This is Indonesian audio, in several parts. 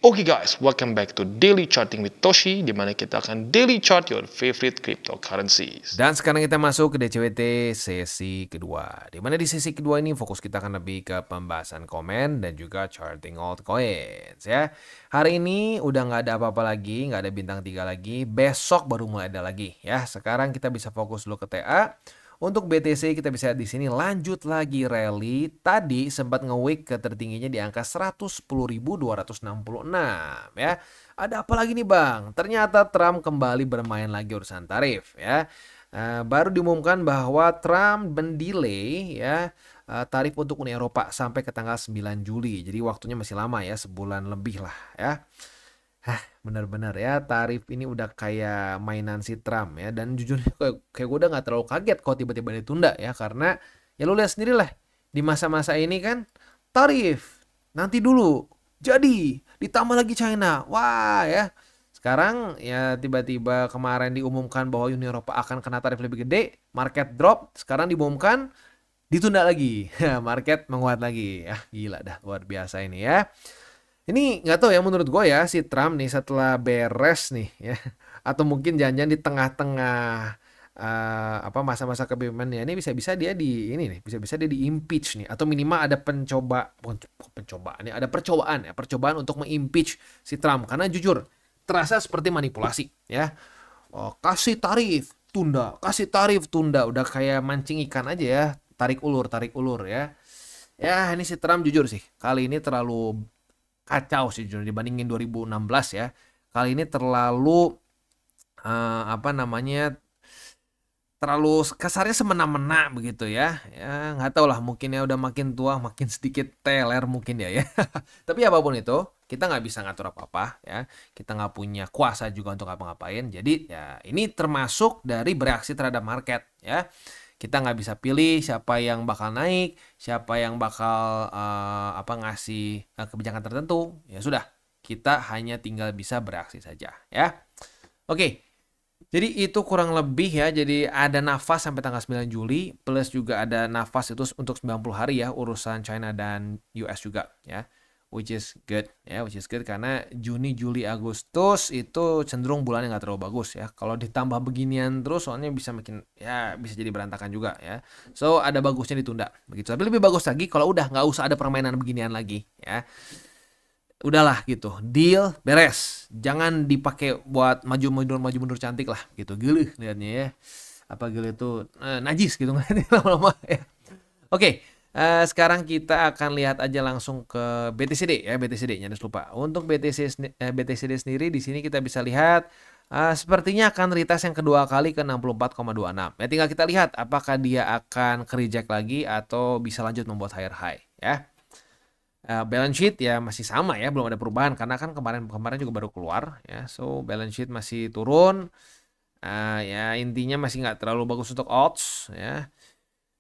Oke guys, welcome back to Daily Charting with Toshi, di mana kita akan daily chart your favorite cryptocurrencies. Dan sekarang kita masuk ke DCWT sesi kedua. Di mana di sesi kedua ini fokus kita akan lebih ke pembahasan komen dan juga charting altcoins ya. Hari ini udah nggak ada apa-apa lagi, nggak ada bintang 3 lagi. Besok baru mulai ada lagi ya. Sekarang kita bisa fokus dulu ke TA. Untuk BTC kita bisa lihat di sini lanjut lagi rally. Tadi sempat nge-wick ke tertingginya di angka 110.266 ya. Ada apa lagi nih Bang? Ternyata Trump kembali bermain lagi urusan tarif ya. Baru diumumkan bahwa Trump mendelay ya tarif untuk Uni Eropa sampai ke tanggal 9 Juli. Jadi waktunya masih lama ya, sebulan lebih lah ya. Benar-benar ya, tarif ini udah kayak mainan si Trump ya. Dan jujur kayak gue udah gak terlalu kaget kok tiba-tiba ditunda ya. Karena ya lu lihat sendiri lah, di masa-masa ini kan tarif nanti dulu jadi ditambah lagi China. Wah ya, sekarang ya tiba-tiba kemarin diumumkan bahwa Uni Eropa akan kena tarif lebih gede, market drop. Sekarang diumumkan ditunda lagi, market menguat lagi. Ya gila dah, luar biasa ini ya. Ini nggak tahu ya, menurut gue ya si Trump nih setelah beres nih ya, atau mungkin jangan-jangan di tengah-tengah masa-masa kepemimpinannya ini bisa-bisa dia bisa-bisa dia di impeach nih, atau minimal ada percobaan untuk mengimpeach si Trump, karena jujur terasa seperti manipulasi ya. Kasih tarif tunda, udah kayak mancing ikan aja ya, tarik ulur ya. Ya ini si Trump jujur sih kali ini terlalu kacau sih jujur dibandingin 2016 ya. Kali ini terlalu terlalu kasarnya semena-mena begitu ya. Ya nggak tahu lah, mungkin ya udah makin tua makin sedikit teler mungkin ya. Tapi apapun itu kita nggak bisa ngatur apa-apa ya. Kita nggak punya kuasa juga untuk ngapa-ngapain. Jadi ya ini termasuk dari bereaksi terhadap market ya. Kita nggak bisa pilih siapa yang bakal naik, siapa yang bakal ngasih kebijakan tertentu. Ya sudah, kita hanya tinggal bisa bereaksi saja ya. Oke, jadi itu kurang lebih ya. Jadi ada nafas sampai tanggal 9 Juli, plus juga ada nafas itu untuk 90 hari ya, urusan China dan US juga ya. Which is good karena Juni, Juli, Agustus itu cenderung bulannya nggak terlalu bagus ya. Kalau ditambah beginian terus soalnya bisa jadi berantakan juga ya. So ada bagusnya ditunda begitu. Tapi lebih bagus lagi kalau udah nggak usah ada permainan beginian lagi ya. Udahlah gitu, deal beres. Jangan dipakai buat maju mundur cantik lah gitu. Gilih liatnya ya. Apa gilih itu najis gitu lama-lama ya. Oke. Sekarang kita akan lihat aja langsung ke BTCD ya, BTCD-nya jangan lupa. Untuk BTCD sendiri di sini kita bisa lihat sepertinya akan retest yang kedua kali ke 64,26. Ya tinggal kita lihat apakah dia akan ke-reject lagi atau bisa lanjut membuat higher high ya. Balance sheet ya masih sama ya, belum ada perubahan karena kan kemarin juga baru keluar ya. So balance sheet masih turun. Ya intinya masih nggak terlalu bagus untuk odds ya.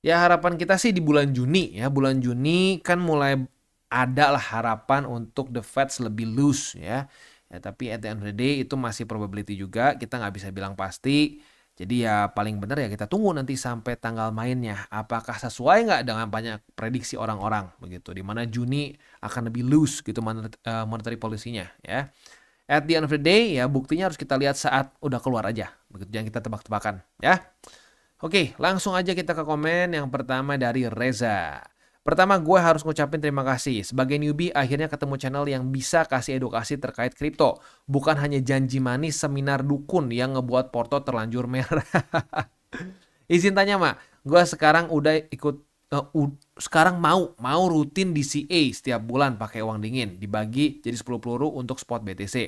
Ya harapan kita sih di bulan Juni ya. Bulan Juni kan mulai ada lah harapan untuk the Fed lebih loose ya. Ya tapi at the end of the day itu masih probability juga. Kita nggak bisa bilang pasti. Jadi ya paling benar ya kita tunggu nanti sampai tanggal mainnya. Apakah sesuai nggak dengan banyak prediksi orang-orang begitu. Dimana Juni akan lebih loose gitu monetary policy-nya ya. At the end of the day ya buktinya harus kita lihat saat udah keluar aja. Begitu, jangan kita tebak-tebakan ya. Oke, langsung aja kita ke komen. Yang pertama dari Reza. Pertama, gue harus ngucapin terima kasih. Sebagai newbie, akhirnya ketemu channel yang bisa kasih edukasi terkait kripto. Bukan hanya janji manis seminar dukun yang ngebuat Porto terlanjur merah. Izin tanya, Mak. Gue sekarang udah ikut... sekarang mau rutin DCA setiap bulan pakai uang dingin. Dibagi jadi 10 peluru untuk spot BTC.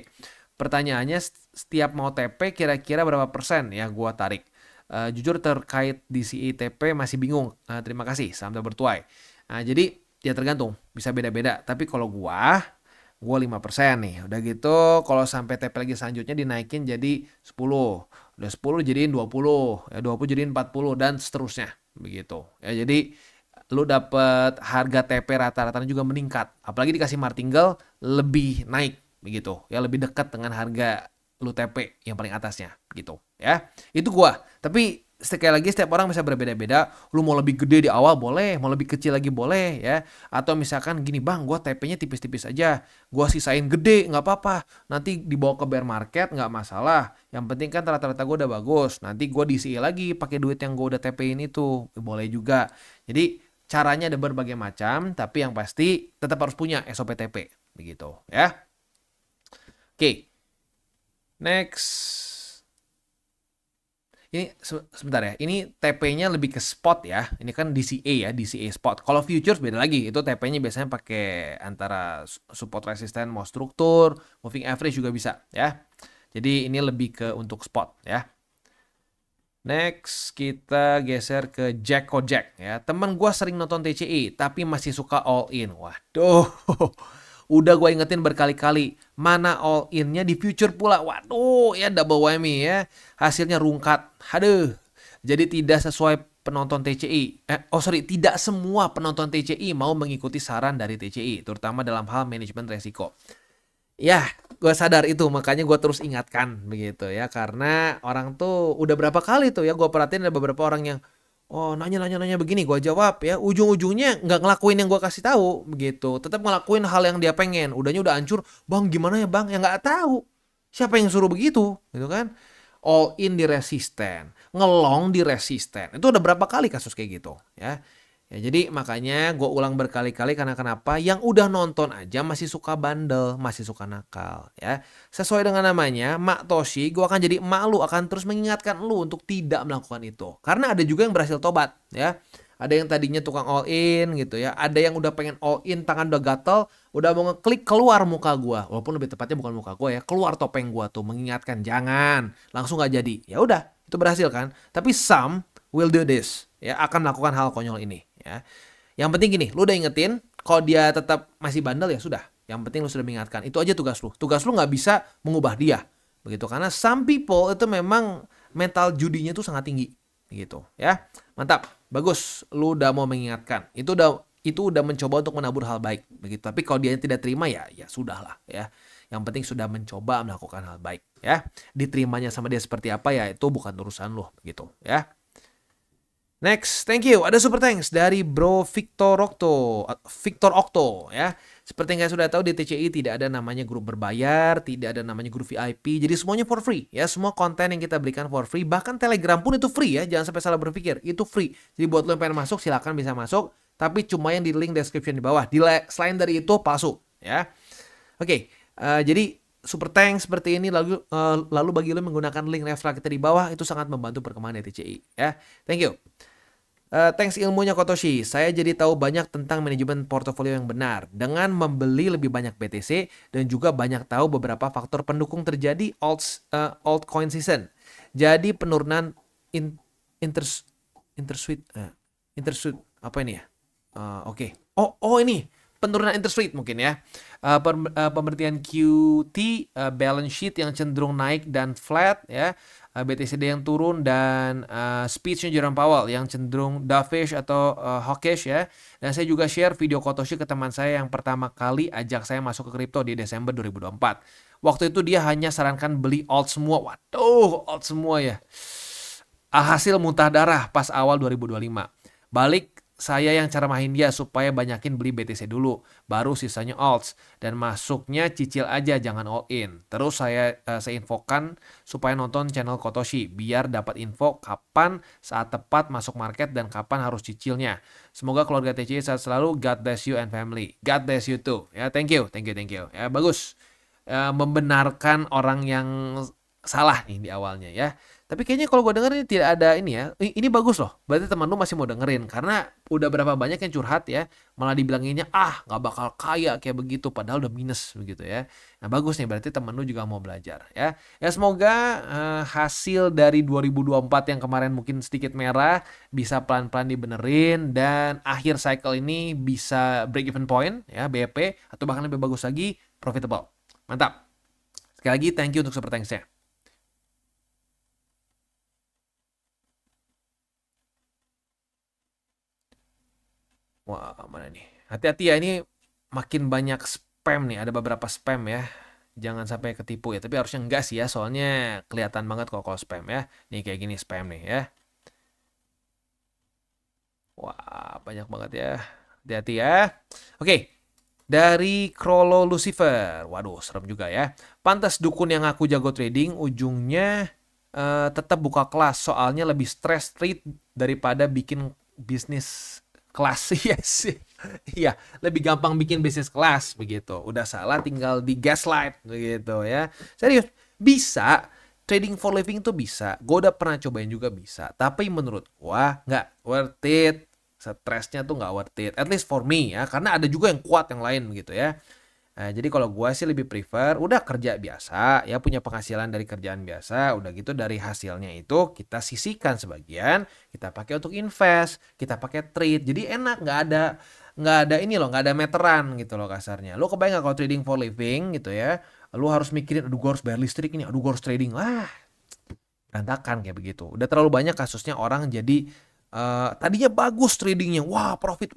Pertanyaannya, setiap mau TP kira-kira berapa persen ya gue tarik? Jujur terkait DCA TP masih bingung. Terima kasih, sampai bertuai. Jadi ya tergantung, bisa beda-beda. Tapi kalau gua 5% nih. Udah gitu kalau sampai TP lagi selanjutnya dinaikin jadi 10. Udah 10 jadiin 20, ya 20 jadiin 40 dan seterusnya begitu. Ya jadi lu dapet harga TP rata-rata juga meningkat. Apalagi dikasih martingale lebih naik begitu. Ya lebih dekat dengan harga lu TP yang paling atasnya gitu ya. Itu gua. Tapi sekali lagi setiap orang bisa berbeda-beda. Lu mau lebih gede di awal boleh, mau lebih kecil lagi boleh ya. Atau misalkan gini bang, gue TP-nya tipis-tipis aja, gue sisain gede nggak apa-apa. Nanti dibawa ke bear market nggak masalah. Yang penting kan rata-rata gue udah bagus. Nanti gue diisi lagi pakai duit yang gue udah TP-in itu, boleh juga. Jadi caranya ada berbagai macam, tapi yang pasti tetap harus punya SOP TP begitu ya. Oke, next. Ini sebentar ya, ini TP-nya lebih ke spot ya. Ini kan DCA ya, DCA spot. Kalau futures beda lagi, itu TP-nya biasanya pakai antara support resisten, mau struktur, moving average juga bisa ya. Jadi ini lebih ke untuk spot ya. Next kita geser ke Jacko Jack ya. Temen gue sering nonton TCI tapi masih suka all in. Waduh. Udah gue ingetin berkali-kali, mana all in-nya di future pula. Waduh, ya double whammy ya. Hasilnya rungkat. Aduh. Jadi tidak sesuai penonton TCI. Tidak semua penonton TCI mau mengikuti saran dari TCI, terutama dalam hal manajemen resiko. Ya, gue sadar itu, makanya gue terus ingatkan begitu ya. Karena orang tuh udah berapa kali tuh ya, gue perhatiin ada beberapa orang yang nanya begini, gue jawab ya, ujung-ujungnya nggak ngelakuin yang gue kasih tahu begitu, tetap ngelakuin hal yang dia pengen, udah hancur, bang gimana ya bang, ya nggak tahu siapa yang suruh begitu, gitu kan, all in di resisten, ngelong di resisten, itu udah berapa kali kasus kayak gitu ya. Ya, jadi makanya gue ulang berkali-kali karena kenapa? Yang udah nonton aja masih suka bandel, masih suka nakal ya. Sesuai dengan namanya, Mak Toshi, gue akan jadi emak lu, akan terus mengingatkan lu untuk tidak melakukan itu. Karena ada juga yang berhasil tobat ya. Ada yang tadinya tukang all in gitu ya. Ada yang udah pengen all in, tangan udah gatel, udah mau ngeklik keluar muka gue. Walaupun lebih tepatnya bukan muka gue ya, keluar topeng gue tuh mengingatkan jangan, langsung gak jadi. Ya udah, itu berhasil kan. Tapi some will do this ya, akan melakukan hal konyol ini ya. Yang penting gini, lu udah ingetin, kalau dia tetap masih bandel ya sudah. Yang penting lu sudah mengingatkan. Itu aja tugas lu. Tugas lu nggak bisa mengubah dia. Begitu, karena some people itu memang mental judinya tuh sangat tinggi. Gitu ya. Mantap. Bagus, lu udah mau mengingatkan. Itu udah mencoba untuk menabur hal baik. Begitu. Tapi kalau dia tidak terima ya sudahlah ya. Yang penting sudah mencoba melakukan hal baik ya. Diterimanya sama dia seperti apa ya itu bukan urusan lu gitu ya. Next, thank you. Ada super thanks dari Bro Victor Octo ya. Seperti yang kalian sudah tahu di TCI tidak ada namanya grup berbayar, tidak ada namanya grup VIP. Jadi semuanya for free ya. Semua konten yang kita berikan for free. Bahkan Telegram pun itu free ya. Jangan sampai salah berpikir. Itu free. Jadi buat lo yang pengen masuk silakan bisa masuk. Tapi cuma yang di link description di bawah. Selain dari itu palsu ya. Oke, jadi super thanks seperti ini lalu bagi lo menggunakan link referral kita di bawah itu sangat membantu perkembangan TCI ya. Thank you. Thanks ilmunya Kotoshi. Saya jadi tahu banyak tentang manajemen portofolio yang benar dengan membeli lebih banyak BTC dan juga banyak tahu beberapa faktor pendukung terjadi altcoin season. Jadi penurunan interest apa ini ya? Oke. Oh ini penurunan interest rate mungkin ya. Pemberhentian QT, balance sheet yang cenderung naik dan flat ya. BTCD yang turun dan speechnya Jerome Powell yang cenderung dovish atau hawkish ya. Dan saya juga share video Kotoshi ke teman saya yang pertama kali ajak saya masuk ke kripto di Desember 2024. Waktu itu dia hanya sarankan beli alt semua. Waduh, alt semua ya. Hasil muntah darah pas awal 2025. Balik saya yang ceramahin dia supaya banyakin beli BTC dulu, baru sisanya alts, dan masuknya cicil aja jangan all in. Terus saya infokan supaya nonton channel Kotoshi biar dapat info kapan saat tepat masuk market dan kapan harus cicilnya. Semoga keluarga TCI sehat selalu. God bless you and family. God bless you too. Ya, thank you. Ya, bagus. Membenarkan orang yang salah nih di awalnya ya. Tapi kayaknya kalau gue denger ini tidak ada ini ya. Ini bagus loh. Berarti teman lu masih mau dengerin. Karena udah berapa banyak yang curhat ya. Malah dibilanginnya gak bakal kaya kayak begitu. Padahal udah minus begitu ya. Nah bagus nih. Berarti teman lu juga mau belajar ya. Ya semoga hasil dari 2024 yang kemarin mungkin sedikit merah. Bisa pelan-pelan dibenerin. Dan akhir cycle ini bisa break even point ya. BEP. Atau bahkan lebih bagus lagi. Profitable. Mantap. Sekali lagi thank you untuk super thanks-nya. Wah, mana nih? Hati-hati ya, ini makin banyak spam nih. Ada beberapa spam ya. Jangan sampai ketipu ya. Tapi harusnya enggak sih ya. Soalnya kelihatan banget kalau spam ya. Nih kayak gini spam nih ya. Wah, banyak banget ya. Hati-hati ya. Oke, dari Krolo Lucifer. Waduh, serem juga ya. Pantas dukun yang aku jago trading, ujungnya tetap buka kelas. Soalnya lebih stress trade daripada bikin bisnis kelas. Iya sih. Iya, lebih gampang bikin bisnis kelas begitu. Udah salah tinggal di gaslight begitu ya. Serius, bisa. Trading for living tuh bisa. Gue udah pernah cobain juga bisa. Tapi menurut gue nggak worth it. Stresnya tuh nggak worth it. At least for me ya. Karena ada juga yang kuat yang lain gitu ya. Nah, jadi kalau gue sih lebih prefer udah kerja biasa. Ya punya penghasilan dari kerjaan biasa. Udah gitu dari hasilnya itu kita sisihkan sebagian. Kita pakai untuk invest. Kita pakai trade. Jadi enak. Nggak ada ini loh. Nggak ada meteran gitu loh kasarnya. Lo kebayang nggak kalau trading for living gitu ya. Lu harus mikirin, aduh gue harus bayar listrik ini, aduh gue harus trading. Wah, berantakan kayak begitu. Udah terlalu banyak kasusnya orang jadi tadinya bagus tradingnya. Wah, profit.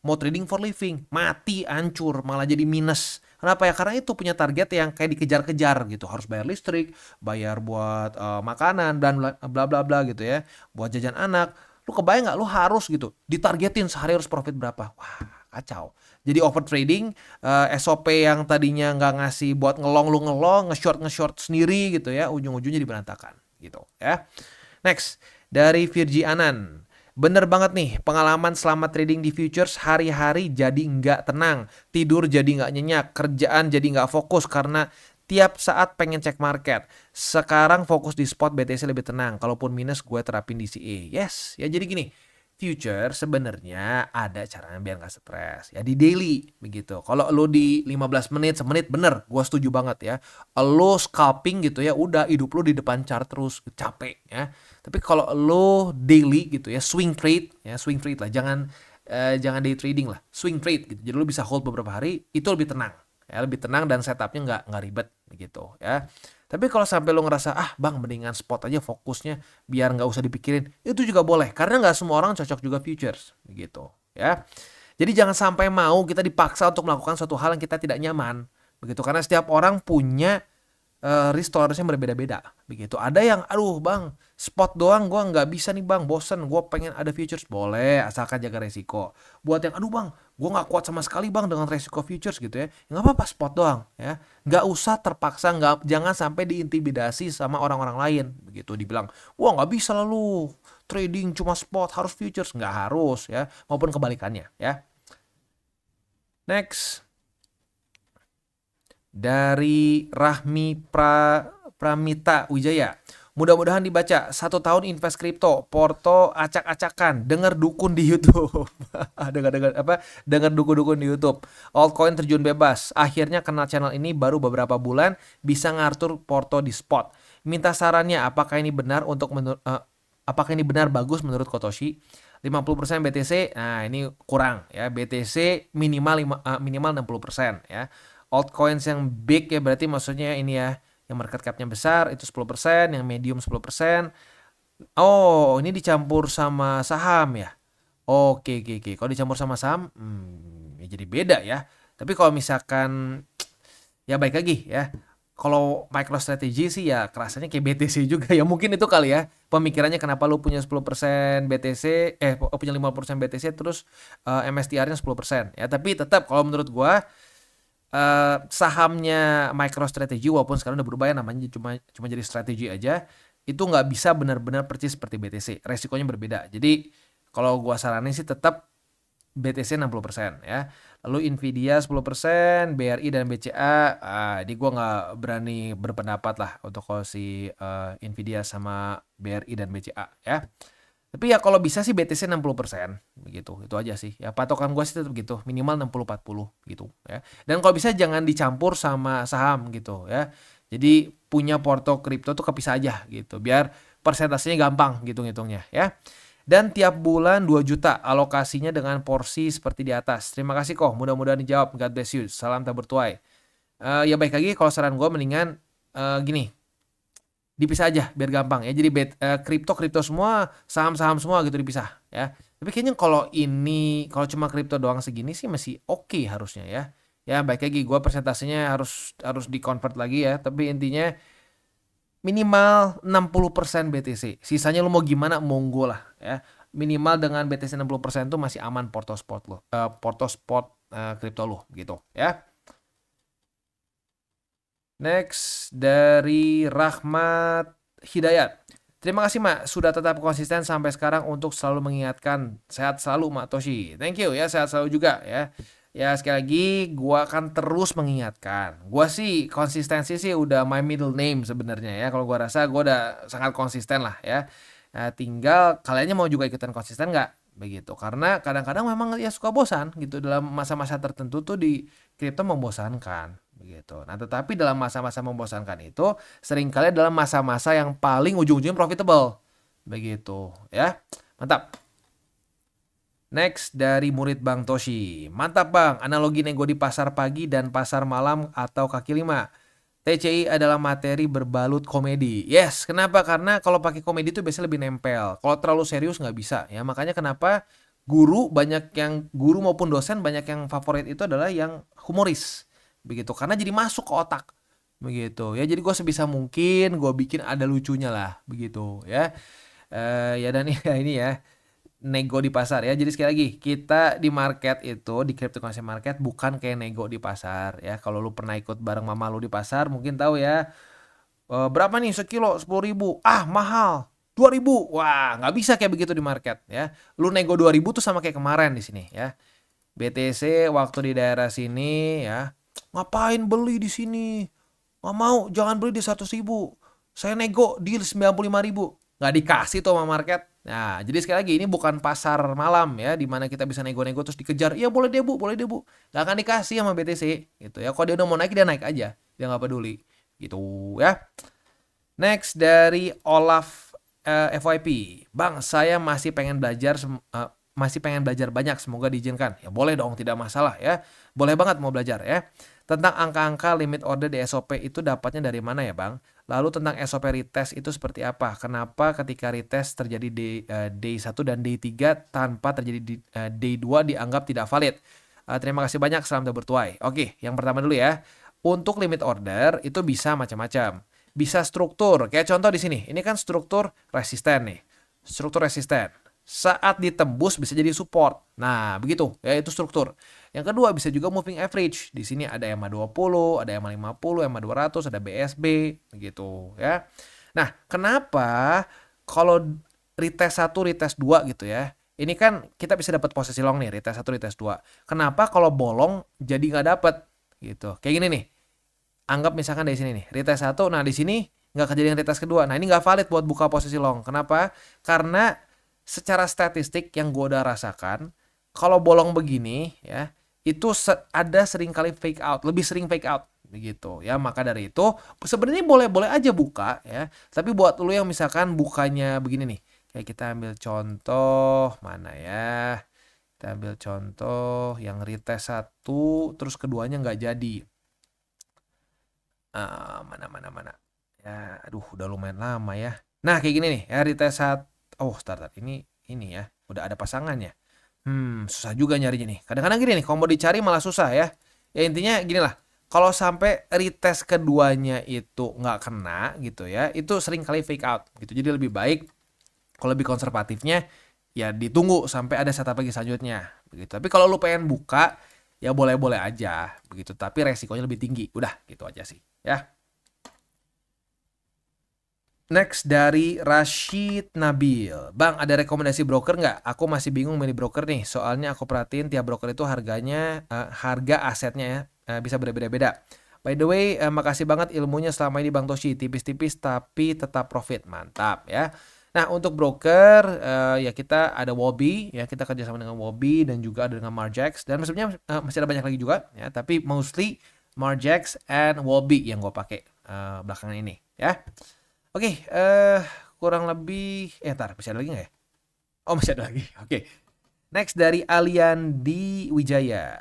Mau trading for living, mati, hancur, malah jadi minus. Kenapa ya? Karena itu punya target yang kayak dikejar-kejar gitu. Harus bayar listrik, bayar buat makanan, dan bla bla bla gitu ya. Buat jajan anak. Lu kebayang nggak? Lu harus gitu. Ditargetin sehari harus profit berapa. Wah, kacau. Jadi over trading, SOP yang tadinya nggak ngasih buat ngelong lu ngelong, nge-short sendiri gitu ya, ujung-ujungnya diberantakan gitu ya. Next, dari Virgi Anan. Bener banget nih, pengalaman selama trading di futures hari-hari jadi nggak tenang, tidur jadi nggak nyenyak, kerjaan jadi nggak fokus karena tiap saat pengen cek market. Sekarang fokus di spot BTC lebih tenang, kalaupun minus gue terapin DCA. Yes, ya jadi gini. Future sebenarnya ada caranya biar nggak stres ya di daily begitu. Kalau lo di 15 menit semenit bener, gue setuju banget ya. Lo scalping gitu ya, udah hidup lo di depan chart terus capek ya. Tapi kalau lo daily gitu ya, swing trade lah, jangan day trading lah, swing trade gitu. Jadi lo bisa hold beberapa hari, itu lebih tenang ya, lebih tenang dan setupnya nggak ribet begitu ya. Tapi kalau sampai lo ngerasa, bang mendingan spot aja fokusnya biar nggak usah dipikirin, itu juga boleh. Karena nggak semua orang cocok juga futures, begitu ya. Jadi jangan sampai mau kita dipaksa untuk melakukan suatu hal yang kita tidak nyaman, begitu. Karena setiap orang punya risk tolerance-nya berbeda-beda, begitu. Ada yang, aduh bang, spot doang gue nggak bisa nih bang, bosen, gue pengen ada futures, boleh, asalkan jaga resiko. Buat yang, aduh bang, gue nggak kuat sama sekali bang dengan resiko futures gitu ya, nggak apa-apa spot doang ya, nggak usah terpaksa, jangan sampai diintimidasi sama orang-orang lain, begitu. Dibilang, wah nggak bisa lalu trading cuma spot, harus futures, nggak harus ya, maupun kebalikannya ya. Next. Dari Rahmi Pramita Wijaya. Mudah-mudahan dibaca. 1 tahun invest kripto, Porto acak-acakan, dengar dukun di YouTube. Dengar dukun-dukun di YouTube. Altcoin terjun bebas. Akhirnya kenal channel ini baru beberapa bulan, bisa ngatur Porto di spot. Minta sarannya, apakah ini benar apakah ini benar bagus menurut Kotoshi? 50% BTC, nah ini kurang ya. BTC minimal 60% ya. Altcoins yang big ya berarti maksudnya ini ya, yang market cap-nya besar itu 10%, yang medium 10%. Oh, ini dicampur sama saham ya. Oke. Kalau dicampur sama saham, ya jadi beda ya. Tapi kalau misalkan, ya baik lagi ya. Kalau MicroStrategy sih ya kerasanya kayak BTC juga ya. Mungkin itu kali ya pemikirannya kenapa lu punya 10% BTC, punya 50% BTC terus MSTR-nya 10% ya. Tapi tetap kalau menurut gua sahamnya MicroStrategy walaupun sekarang udah berubah ya namanya cuma jadi strategi aja, itu nggak bisa benar-benar persis seperti BTC, resikonya berbeda. Jadi kalau gua saranin sih tetap BTC 60% ya, lalu Nvidia 10%, BRI dan BCA, ini gua nggak berani berpendapat lah untuk kalau si Nvidia sama BRI dan BCA ya. Tapi ya kalau bisa sih BTC 60% begitu. Itu aja sih. Ya patokan gue sih tetap gitu, minimal 60-40 gitu ya. Dan kalau bisa jangan dicampur sama saham gitu ya. Jadi punya porto kripto tuh kepisah aja gitu. Biar persentasenya gampang gitu ngitungnya ya. Dan tiap bulan 2 juta alokasinya dengan porsi seperti di atas. Terima kasih kok, mudah-mudahan dijawab. God bless you. Salam tak bertuai. Ya baik lagi kalau saran gue mendingan gini. Dipisah aja biar gampang ya. Jadi kripto semua, saham semua gitu dipisah ya. Tapi kayaknya kalau cuma kripto doang segini sih masih oke harusnya ya. Ya baik lagi gue persentasenya harus di-convert lagi ya. Tapi intinya minimal 60% BTC. Sisanya lu mau gimana monggo lah ya. minimal dengan BTC 60% tuh masih aman porto spot lo, porto spot kripto lo gitu ya. Next dari Rahmat Hidayat. Terima kasih Mak sudah tetap konsisten sampai sekarang untuk selalu mengingatkan. Sehat selalu Mak Toshi. Thank you ya, sehat selalu juga ya. Ya sekali lagi gua akan terus mengingatkan. Gua sih konsistensi sih udah my middle name sebenarnya ya. Kalau gua rasa gua udah sangat konsisten lah ya. Nah, tinggal kaliannya mau juga ikutan konsisten nggak? Begitu. Karena kadang-kadang memang ya suka bosan gitu dalam masa-masa tertentu tuh di kripto membosankan begitu. Nah, tetapi dalam masa-masa membosankan itu seringkali dalam masa-masa yang paling ujung-ujungnya profitable. Begitu, ya. Mantap. Next dari murid Bang Toshi. Mantap Bang, analogi nego di pasar pagi dan pasar malam atau kaki lima. TCI adalah materi berbalut komedi. Yes, kenapa? Karena kalau pakai komedi itu biasanya lebih nempel. Kalau terlalu serius nggak bisa ya. Makanya kenapa guru maupun dosen banyak yang favorit itu adalah yang humoris. Begitu, karena jadi masuk ke otak. Begitu ya, jadi gue sebisa mungkin gue bikin ada lucunya lah. Begitu ya. Ya dan ini ya. Nego di pasar ya. Jadi sekali lagi, kita di market itu, di cryptocurrency market bukan kayak nego di pasar ya. Kalau lu pernah ikut bareng mama lu di pasar mungkin tahu ya. Berapa nih sekilo? 10.000. Ah, mahal. 2.000. Wah, nggak bisa kayak begitu di market ya. Lu nego 2.000 tuh sama kayak kemarin di sini ya. BTC waktu di daerah sini ya. Ngapain beli di sini? Nggak mau, jangan beli di 100.000. Saya nego di 95.000. Nggak dikasih tuh sama market. Nah, jadi sekali lagi ini bukan pasar malam ya, di mana kita bisa nego-nego terus dikejar. Ya boleh deh bu, boleh deh bu. Nggak akan dikasih sama BTC gitu ya. Kalau dia udah mau naik, dia naik aja. Dia nggak peduli gitu ya. Next dari Olaf FYP. Bang, saya masih pengen belajar banyak, semoga diizinkan. Ya boleh dong, tidak masalah ya. Boleh banget mau belajar ya. Tentang angka-angka limit order di SOP itu dapatnya dari mana ya Bang? Lalu tentang SOP retest itu seperti apa? Kenapa ketika retest terjadi di day 1 dan day 3 tanpa terjadi di day 2 dianggap tidak valid? Terima kasih banyak, salam bertuai. Oke, yang pertama dulu ya. Untuk limit order itu bisa macam-macam. Bisa struktur, kayak contoh di sini. Ini kan struktur resisten nih. Struktur resisten. Saat ditembus bisa jadi support. Nah, begitu ya, itu struktur. Yang kedua bisa juga moving average. Di sini ada EMA 20, ada EMA 50, EMA 200, ada BSB begitu ya. Nah, kenapa kalau retest 1, retest 2 gitu ya. Ini kan kita bisa dapat posisi long nih, retest 1, retest 2. Kenapa kalau bolong jadi nggak dapat gitu. Kayak gini nih. Anggap misalkan dari sini nih, retest 1, nah di sini nggak kejadian retest kedua. Nah, ini nggak valid buat buka posisi long. Kenapa? Karena secara statistik yang gue udah rasakan, kalau bolong begini ya, itu ada sering kali fake out, lebih sering fake out begitu ya. Maka dari itu sebenarnya boleh-boleh aja buka ya. Tapi buat lu yang misalkan bukanya begini nih, kayak kita ambil contoh mana ya? Kita ambil contoh yang retest 1 terus keduanya nggak jadi. Mana. Ya, aduh udah lumayan lama ya. Nah, kayak gini nih ya, retest 1. Oh, start ini ya, udah ada pasangannya. Susah juga nyarinya nih. Kadang-kadang gini nih, kalau mau dicari malah susah ya. Ya intinya gini lah, kalau sampai retest keduanya itu nggak kena gitu ya, itu sering kali fake out gitu. Jadi lebih baik, kalau lebih konservatifnya, ya ditunggu sampai ada setup lagi selanjutnya. Begitu. Tapi kalau lu pengen buka, ya boleh-boleh aja begitu. Tapi resikonya lebih tinggi. Udah, gitu aja sih ya. Next dari Rashid Nabil. Bang, ada rekomendasi broker nggak? Aku masih bingung milih broker nih. Soalnya aku perhatiin tiap broker itu harganya, harga asetnya ya, bisa berbeda-beda. By the way, makasih banget ilmunya selama ini Bang Toshi. Tipis-tipis tapi tetap profit. Mantap ya. Nah, untuk broker, ya kita ada Wobi. Ya, kita kerjasama dengan Wobi dan juga ada dengan Margex. Dan sebenarnya masih ada banyak lagi juga. Ya, tapi mostly Margex and Wobi yang gue pakai belakangan ini. Ya. Oke, kurang lebih, ntar masih ada lagi nggak ya? Oh, masih ada lagi. Oke. Next dari Aliandi Wijaya.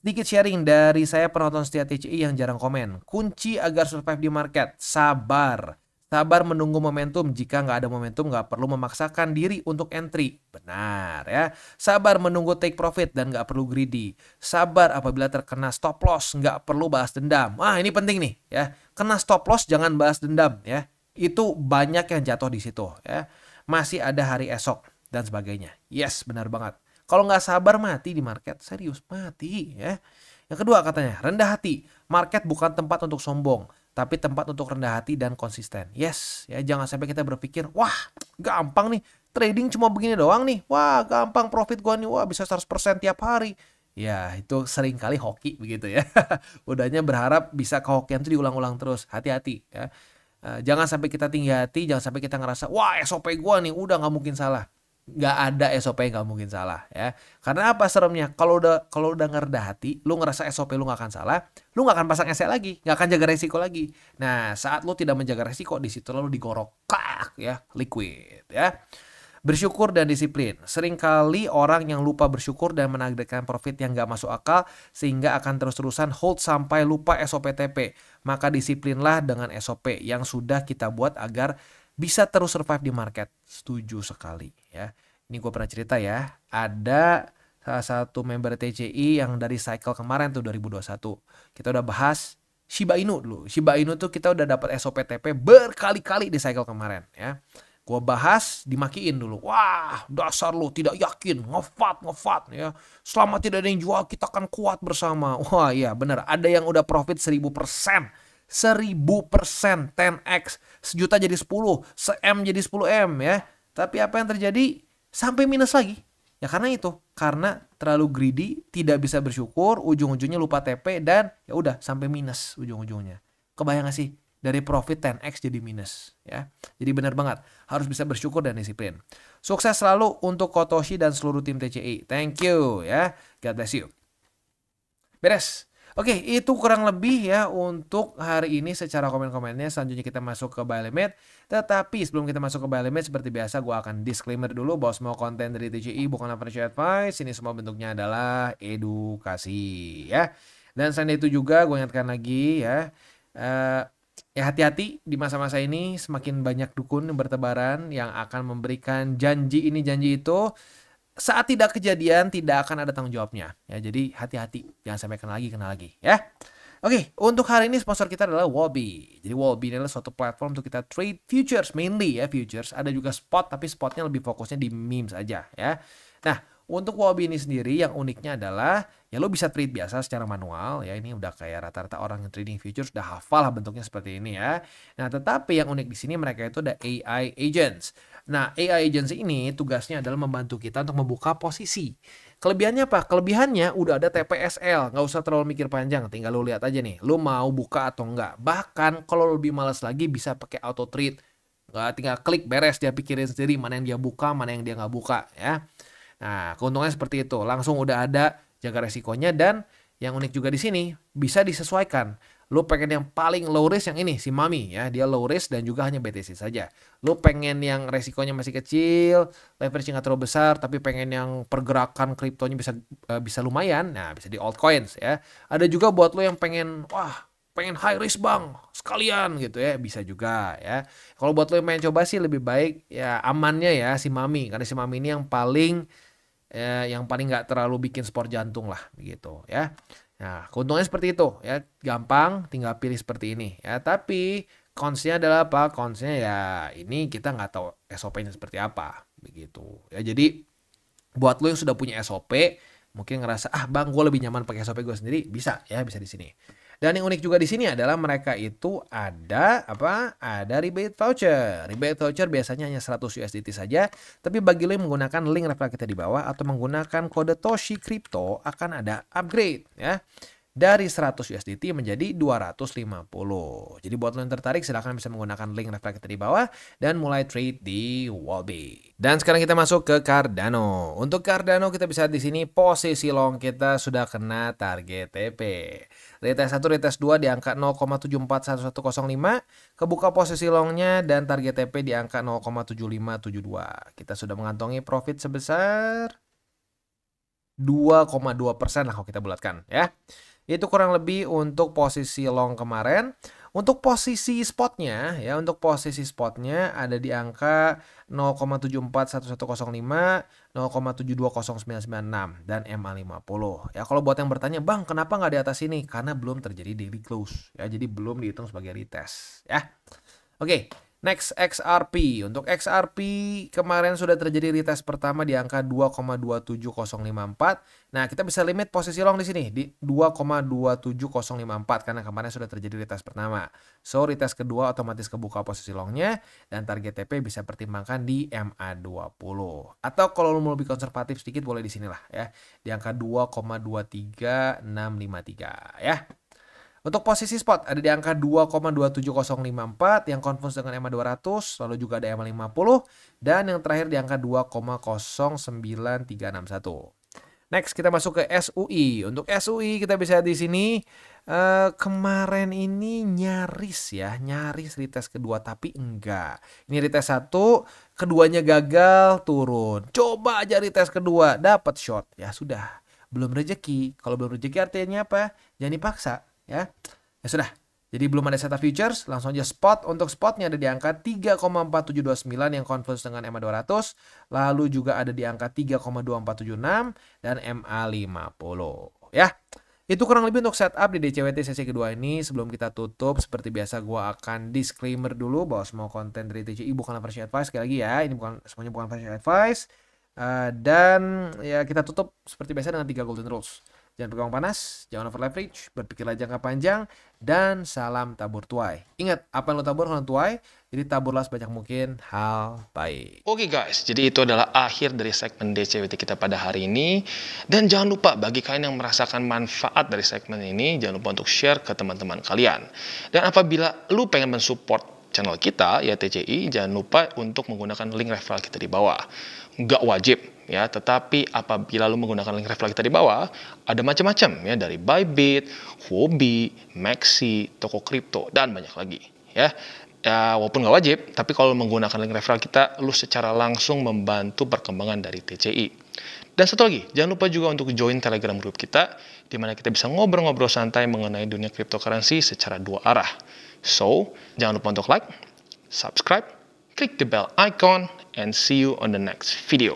Sedikit sharing dari saya penonton setia TCI yang jarang komen. Kunci agar survive di market, sabar. Sabar menunggu momentum. Jika nggak ada momentum, nggak perlu memaksakan diri untuk entry. Benar ya. Sabar menunggu take profit dan nggak perlu greedy. Sabar apabila terkena stop loss, nggak perlu balas dendam. Wah, ini penting nih ya. Kena stop loss jangan balas dendam ya. Itu banyak yang jatuh di situ ya. Masih ada hari esok dan sebagainya. Yes, benar banget. Kalau nggak sabar mati di market, serius mati ya. Yang kedua katanya, rendah hati. Market bukan tempat untuk sombong, tapi tempat untuk rendah hati dan konsisten. Yes, ya jangan sampai kita berpikir, wah gampang nih, trading cuma begini doang nih. Wah gampang profit gua nih, wah bisa 100% tiap hari. Ya itu sering kali hoki begitu ya. Udahnya berharap bisa kehokian itu diulang-ulang terus. Hati-hati ya. Jangan sampai kita tinggi hati, jangan sampai kita ngerasa, wah SOP gua nih udah nggak mungkin salah. Nggak ada SOP yang nggak mungkin salah ya. Karena apa seremnya? Kalau udah ngerendah hati, lu ngerasa SOP lu nggak akan salah, lu nggak akan pasang SL lagi, nggak akan jaga resiko lagi. Nah saat lu tidak menjaga resiko, di situ lalu digorok ya, liquid ya. Bersyukur dan disiplin. Seringkali orang yang lupa bersyukur dan menargetkan profit yang nggak masuk akal sehingga akan terus-terusan hold sampai lupa SOP TP. Maka disiplinlah dengan SOP yang sudah kita buat agar bisa terus survive di market. Setuju sekali ya. Ini gue pernah cerita ya. Ada salah satu member TCI yang dari cycle kemarin tuh 2021. Kita udah bahas Shiba Inu dulu. Shiba Inu tuh kita udah dapat SOP TP berkali-kali di cycle kemarin ya. Gue bahas dimakiin dulu. Wah dasar lu tidak yakin. Ngefat ya. Selama tidak ada yang jual kita akan kuat bersama. Wah iya bener. Ada yang udah profit 1000%. 1000%. 10x. Sejuta jadi 10. Se-M jadi 10M ya. Tapi apa yang terjadi? Sampai minus lagi. Ya karena itu. Karena terlalu greedy. Tidak bisa bersyukur. Ujung-ujungnya lupa TP. Dan ya udah sampai minus ujung-ujungnya. Kebayang gak sih? Dari profit 10x jadi minus ya. Jadi benar banget harus bisa bersyukur dan disiplin. Sukses selalu untuk Kotoshi dan seluruh tim TCI. Thank you ya. God bless you. Beres. Oke, itu kurang lebih ya untuk hari ini secara komen-komennya. Selanjutnya kita masuk ke buy limit. Tetapi sebelum kita masuk ke buy limit seperti biasa gue akan disclaimer dulu bahwa semua konten dari TCI bukanlah financial advice. Ini semua bentuknya adalah edukasi ya. Dan selain itu juga gue ingatkan lagi ya. Ya hati-hati di masa-masa ini semakin banyak dukun yang bertebaran yang akan memberikan janji ini janji itu. Saat tidak kejadian tidak akan ada tanggung jawabnya. Ya jadi hati-hati jangan sampai kena lagi ya. Oke, untuk hari ini sponsor kita adalah Wallbe. Jadi Wallbe ini adalah suatu platform untuk kita trade futures mainly ya futures. Ada juga spot tapi spotnya lebih fokusnya di memes aja ya. Nah, untuk Wallbe ini sendiri yang uniknya adalah ya lo bisa trade biasa secara manual ya. Ini udah kayak rata-rata orang yang trading futures udah hafal lah bentuknya seperti ini ya. Nah, tetapi yang unik di sini mereka itu ada AI agents. Nah, AI agents ini tugasnya adalah membantu kita untuk membuka posisi. Kelebihannya apa? Kelebihannya udah ada TPSL, nggak usah terlalu mikir panjang, tinggal lo lihat aja nih, lo mau buka atau enggak. Bahkan kalau lebih malas lagi bisa pakai auto trade. Nggak tinggal klik beres dia pikirin sendiri mana yang dia buka, mana yang dia nggak buka ya. Nah, keuntungannya seperti itu. Langsung udah ada jaga resikonya dan yang unik juga di sini bisa disesuaikan. Lo pengen yang paling low risk yang ini si Mami ya, dia low risk dan juga hanya BTC saja. Lo pengen yang resikonya masih kecil, leverage nggak terlalu besar, tapi pengen yang pergerakan kriptonya bisa lumayan, nah bisa di altcoins ya. Ada juga buat lo yang pengen pengen high risk bang sekalian gitu ya, bisa juga ya. Kalau buat lo yang pengen coba sih lebih baik ya amannya ya si Mami, karena si Mami ini yang paling nggak terlalu bikin sport jantung lah begitu ya. Nah, keuntungannya seperti itu ya, gampang tinggal pilih seperti ini ya. Tapi consnya adalah apa? Consnya ya ini kita nggak tahu SOP-nya seperti apa begitu ya. Jadi buat lo yang sudah punya SOP mungkin ngerasa bang gue lebih nyaman pakai SOP gue sendiri, bisa ya, bisa di sini. Dan yang unik juga di sini adalah mereka itu ada apa? Ada rebate voucher. Rebate voucher biasanya hanya 100 USDT saja, tapi bagi lo yang menggunakan link referral kita di bawah atau menggunakan kode Toshi Crypto akan ada upgrade ya. Dari 100 USDT menjadi 250. Jadi buat lo yang tertarik silahkan bisa menggunakan link referral kita di bawah dan mulai trade di Wallbe. Dan sekarang kita masuk ke Cardano. Untuk Cardano kita bisa di sini posisi long kita sudah kena target TP. Retest 1, retest 2 di angka 0,741105. Kebuka posisi longnya dan target TP di angka 0,7572. Kita sudah mengantongi profit sebesar 2,2% lah kalau kita bulatkan ya. Itu kurang lebih untuk posisi long kemarin. Untuk posisi spotnya ya, untuk posisi spotnya ada di angka 0,741105, 0,720996 dan MA50. Ya kalau buat yang bertanya, "Bang, kenapa nggak di atas ini?" Karena belum terjadi daily close ya. Jadi belum dihitung sebagai retest ya. Oke. Next, XRP. Untuk XRP kemarin sudah terjadi retest pertama di angka 2,27054. Nah, kita bisa limit posisi long di sini di 2,27054 karena kemarin sudah terjadi retest pertama. So, retest kedua otomatis kebuka posisi longnya dan target TP bisa pertimbangkan di MA20. Atau kalau lo mau lebih konservatif sedikit boleh di sinilah ya, di angka 2,23653 ya. Untuk posisi spot ada di angka 2,27054 yang confirm dengan EMA 200, lalu juga ada EMA 50 dan yang terakhir di angka 2,09361. Next kita masuk ke SUI. Untuk SUI kita bisa di sini kemarin ini nyaris retest kedua tapi enggak. Ini retest satu, keduanya gagal turun. Coba aja retest kedua dapat short. Ya sudah, belum rezeki. Kalau belum rezeki artinya apa? Jangan dipaksa. Ya sudah, jadi belum ada setup futures, langsung aja spot. Untuk spotnya ada di angka 3,4729 yang converge dengan EMA 200, lalu juga ada di angka 3,2476 dan MA 50 ya. Itu kurang lebih untuk setup di DCWT sesi kedua ini. Sebelum kita tutup, seperti biasa gua akan disclaimer dulu bahwa semua konten dari TCI bukanlah financial advice. Sekali lagi ya, ini semuanya bukan financial advice. Dan ya kita tutup seperti biasa dengan 3 golden rules. Jangan pegang panas, jangan over leverage, berpikirlah jangka panjang, dan salam tabur tuai. Ingat, apa yang lo tabur kalau tuai, jadi taburlah sebanyak mungkin hal baik. Oke guys, jadi itu adalah akhir dari segmen DCWT kita pada hari ini. Dan jangan lupa bagi kalian yang merasakan manfaat dari segmen ini, jangan lupa untuk share ke teman-teman kalian. Dan apabila lu pengen mensupport channel kita, ya TCI, jangan lupa untuk menggunakan link referral kita di bawah. Nggak wajib, ya, tetapi apabila lu menggunakan link referral kita di bawah, ada macam-macam ya, dari Bybit, Huobi, Maxi, toko kripto, dan banyak lagi ya. Ya, walaupun nggak wajib, tapi kalau menggunakan link referral kita, lu secara langsung membantu perkembangan dari TCI. Dan satu lagi, jangan lupa juga untuk join Telegram group kita, di mana kita bisa ngobrol-ngobrol santai mengenai dunia cryptocurrency secara dua arah. So, jangan lupa untuk like, subscribe, click the bell icon, and see you on the next video.